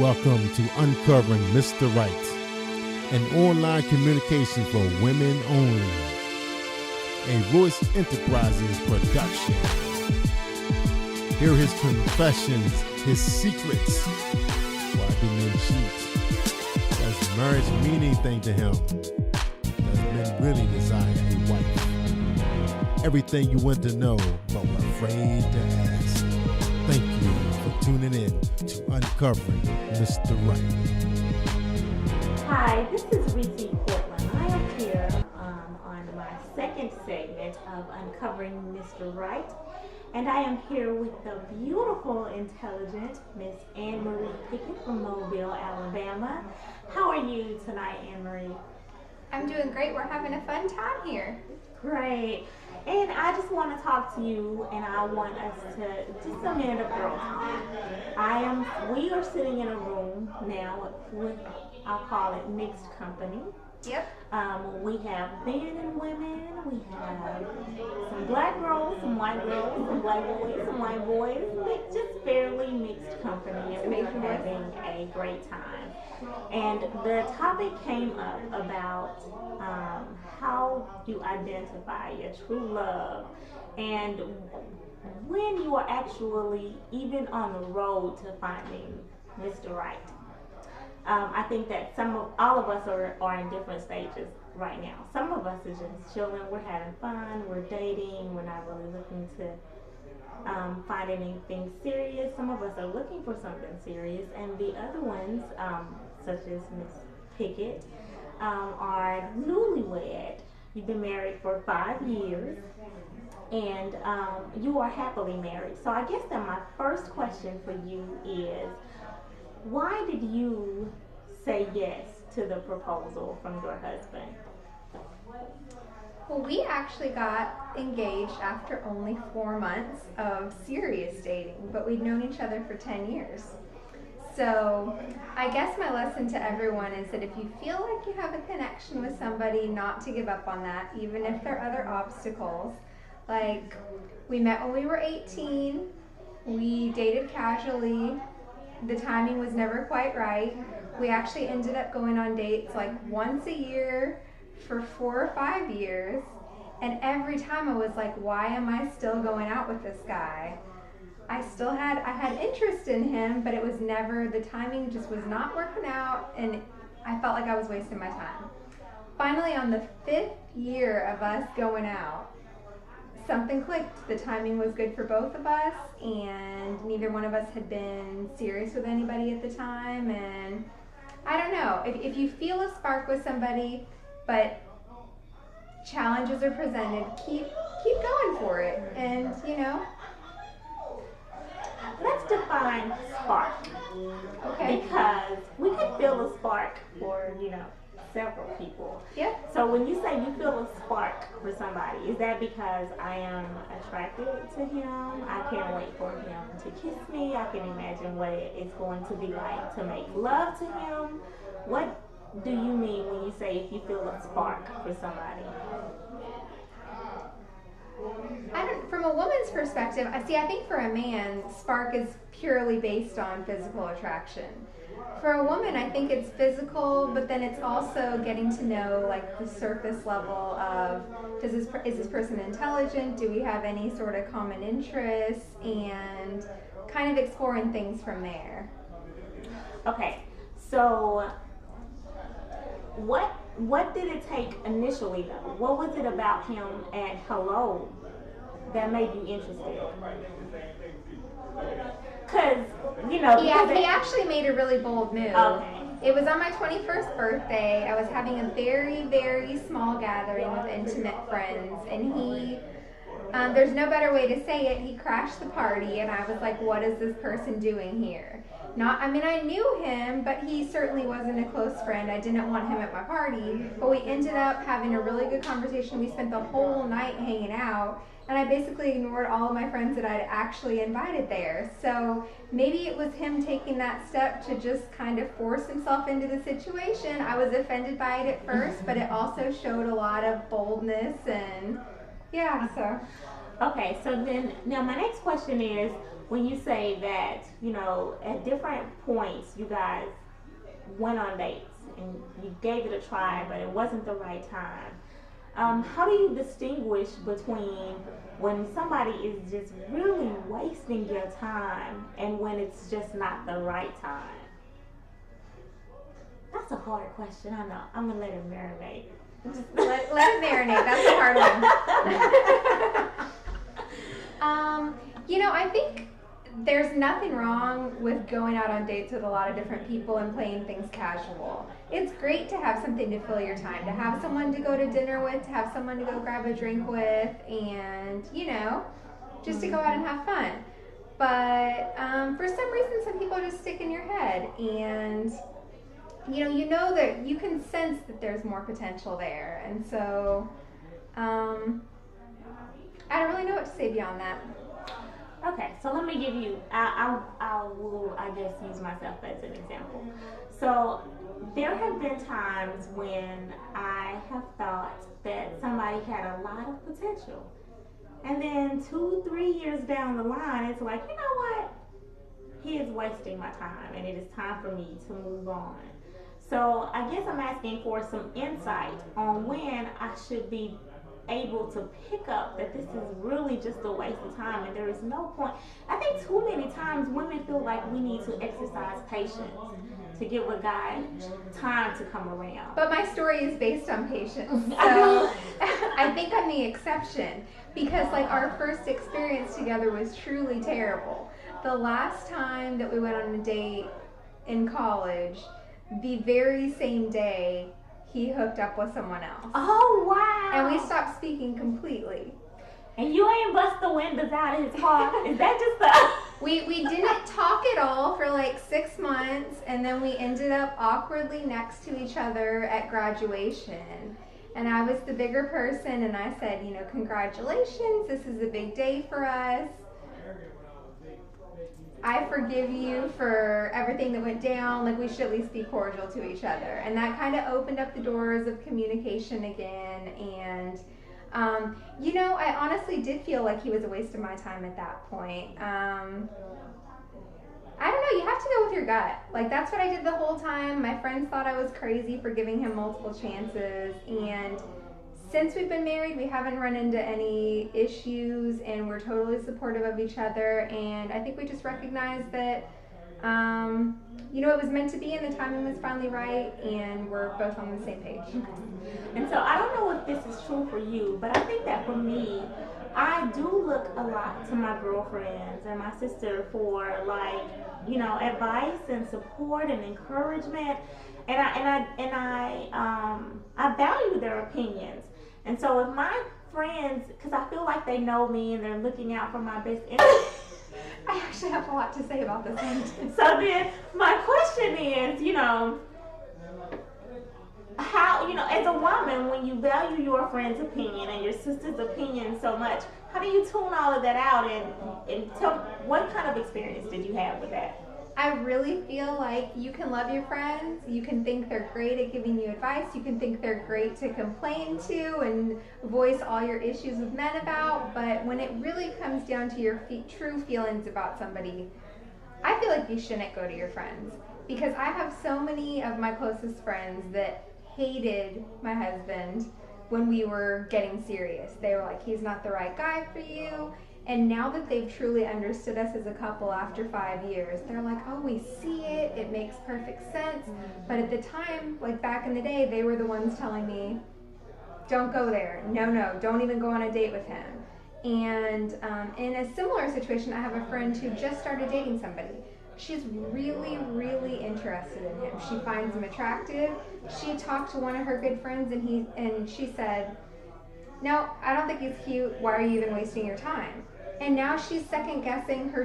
Welcome to Uncovering Mr. Right, an online communication for women only. A Voice Enterprises production. Hear his confessions, his secrets. Why do men cheat? Does marriage mean anything to him? Does men really desire a wife? Everything you want to know, but were afraid to ask. Thank you for tuning in to Uncovering Mr. Right. Hi, this is Rici Courtland. I am here on my second segment of Uncovering Mr. Right, and I am here with the beautiful, intelligent Miss Anne-Marie Pickett from Mobile, Alabama. How are you tonight, Anne-Marie? I'm doing great. We're having a fun time here. Great. And I just want to talk to you, and I want us to just a minute of girl talk. We are sitting in a room now with, I'll call it mixed company. Yep. We have men and women. We have some black girls, some white girls, some black boys, some white boys. Just fairly mixed company, and we're having a great time. And the topic came up about how you identify your true love, and when you are actually even on the road to finding Mr. Right. I think that all of us are in different stages right now. Some of us is just chilling, we're having fun, we're dating, we're not really looking to find anything serious. Some of us are looking for something serious, and the other ones, such as Miss Pickett, are newlywed. You've been married for 5 years, and you are happily married. So I guess that my first question for you is, why did you say yes to the proposal from your husband? Well, we actually got engaged after only 4 months of serious dating, but we'd known each other for 10 years. So I guess my lesson to everyone is that if you feel like you have a connection with somebody, not to give up on that, even if there are other obstacles. Like, we met when we were 18, we dated casually, the timing was never quite right. We actually ended up going on dates like once a year for 4 or 5 years, and every time I was like, why am I still going out with this guy? I had interest in him, but it was never, the timing just was not working out, and I felt like I was wasting my time. Finally, on the 5th year of us going out, something clicked. The timing was good for both of us, and neither one of us had been serious with anybody at the time. And I don't know, if you feel a spark with somebody, but challenges are presented, keep going for it. And Let's define spark. Okay. Because we could feel a spark for, several people. Yep. So when you say you feel a spark for somebody, is that because I am attracted to him? I can't wait for him to kiss me. I can imagine what it's going to be like to make love to him. What do you mean when you say if you feel a spark for somebody? From a woman's perspective, I think for a man, spark is purely based on physical attraction. For a woman, I think it's physical, but then it's also getting to know like the surface level of, is this person intelligent? Do we have any sort of common interests? And kind of exploring things from there. Okay, so what did it take initially though? What was it about him at Hello that made you interested? Because, he actually made a really bold move. Okay. It was on my 21st birthday. I was having a very, very small gathering with intimate friends, and he, there's no better way to say it, he crashed the party, and I was like, what is this person doing here? I knew him, but he certainly wasn't a close friend. I didn't want him at my party, but we ended up having a really good conversation. We spent the whole night hanging out, and I basically ignored all of my friends that I'd actually invited there. So maybe it was him taking that step to just kind of force himself into the situation. I was offended by it at first, but it also showed a lot of boldness, and yeah, so. Okay, so then, now my next question is, when you say that, at different points you guys went on dates and you gave it a try, but it wasn't the right time. How do you distinguish between when somebody is just really wasting your time and when it's just not the right time? That's a hard question, I know. I'm going to let it marinate. Let it marinate. That's a hard one. I think there's nothing wrong with going out on dates with a lot of different people and playing things casual. It's great to have something to fill your time, to have someone to go to dinner with, to have someone to go grab a drink with, and, just to go out and have fun. But for some reason, some people just stick in your head, and you know that you can sense that there's more potential there. And so I don't really know what to say beyond that. Okay, so let me give you, I will, I guess, use myself as an example. So there have been times when I have thought that somebody had a lot of potential. And then 2-3 years down the line, it's like, you know what? He is wasting my time and it is time for me to move on. So I guess I'm asking for some insight on when I should be able to pick up that this is really just a waste of time and there is no point. I think too many times women feel like we need to exercise patience to give a guy time to come around. But my story is based on patience, so I think I'm the exception, because our first experience together was truly terrible. The last time that we went on a date in college, the very same day, he hooked up with someone else. Oh, wow. And we stopped speaking completely. And you ain't bust the windows out of his car? Is that just the... We didn't talk at all for 6 months, and then we ended up awkwardly next to each other at graduation. And I was the bigger person, and I said, congratulations, this is a big day for us. I forgive you for everything that went down. We should at least be cordial to each other. And that kind of opened up the doors of communication again. And, I honestly did feel like he was a waste of my time at that point. I don't know, you have to go with your gut. That's what I did the whole time. My friends thought I was crazy for giving him multiple chances. And since we've been married, we haven't run into any issues, and we're totally supportive of each other. And I think we just recognized that, it was meant to be, and the timing was finally right, and we're both on the same page. And so I don't know if this is true for you, but I think that for me, I do look a lot to my girlfriends and my sister for advice and support and encouragement, and I value their opinions. And so if my friends, because I feel like they know me and they're looking out for my best interest. I actually have a lot to say about this one. So then my question is, how, as a woman, when you value your friend's opinion and your sister's opinion so much, how do you tune all of that out and tell what kind of experience did you have with that? I really feel like you can love your friends, you can think they're great at giving you advice, you can think they're great to complain to and voice all your issues with men about, but when it really comes down to your true feelings about somebody, I feel like you shouldn't go to your friends, because I have so many of my closest friends that hated my husband when we were getting serious. They were like, he's not the right guy for you. And now that they've truly understood us as a couple after 5 years, they're like, oh, we see it. It makes perfect sense. But at the time, back in the day, they were the ones telling me, don't go there. No, don't even go on a date with him. And in a similar situation, I have a friend who just started dating somebody. She's really, really interested in him. She finds him attractive. She talked to one of her good friends, and she said, no, I don't think he's cute. Why are you even wasting your time? And now she's second guessing her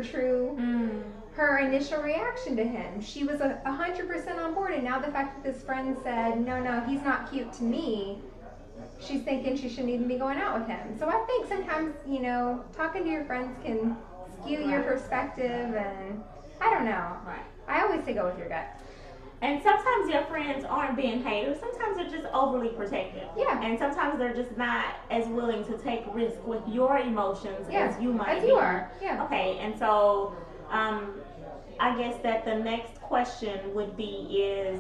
initial reaction to him. She was 100% on board, and now the fact that this friend said, no, he's not cute to me, she's thinking she shouldn't even be going out with him. So I think sometimes, talking to your friends can skew your perspective, and I don't know. Right. I always say go with your gut. And sometimes your friends aren't being haters. Sometimes they're just overly protective. Yeah. And sometimes they're just not as willing to take risk with your emotions as you might as be. you are. Yeah. Okay, and so I guess that the next question would be is,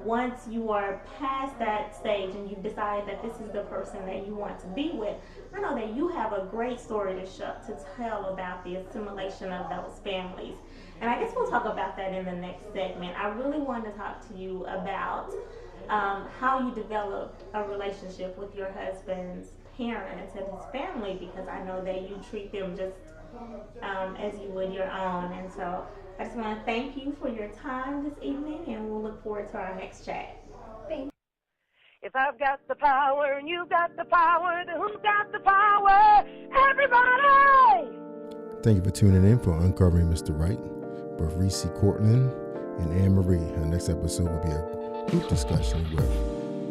once you are past that stage and you've decided that this is the person that you want to be with, I know that you have a great story to tell about the assimilation of those families. And I guess we'll talk about that in the next segment. I really want to talk to you about how you developed a relationship with your husband's parents and his family, because I know that you treat them just as you would your own. And so I just want to thank you for your time this evening, and we'll look forward to our next chat. Thanks. If I've got the power and you've got the power, then who's got the power? Everybody! Thank you for tuning in for Uncovering Mr. Right with Rici Courtland and Anne Marie. Our next episode will be a group discussion with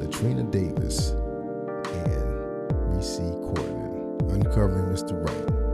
Latrina Davis and Rici Courtland. Uncovering Mr. Right.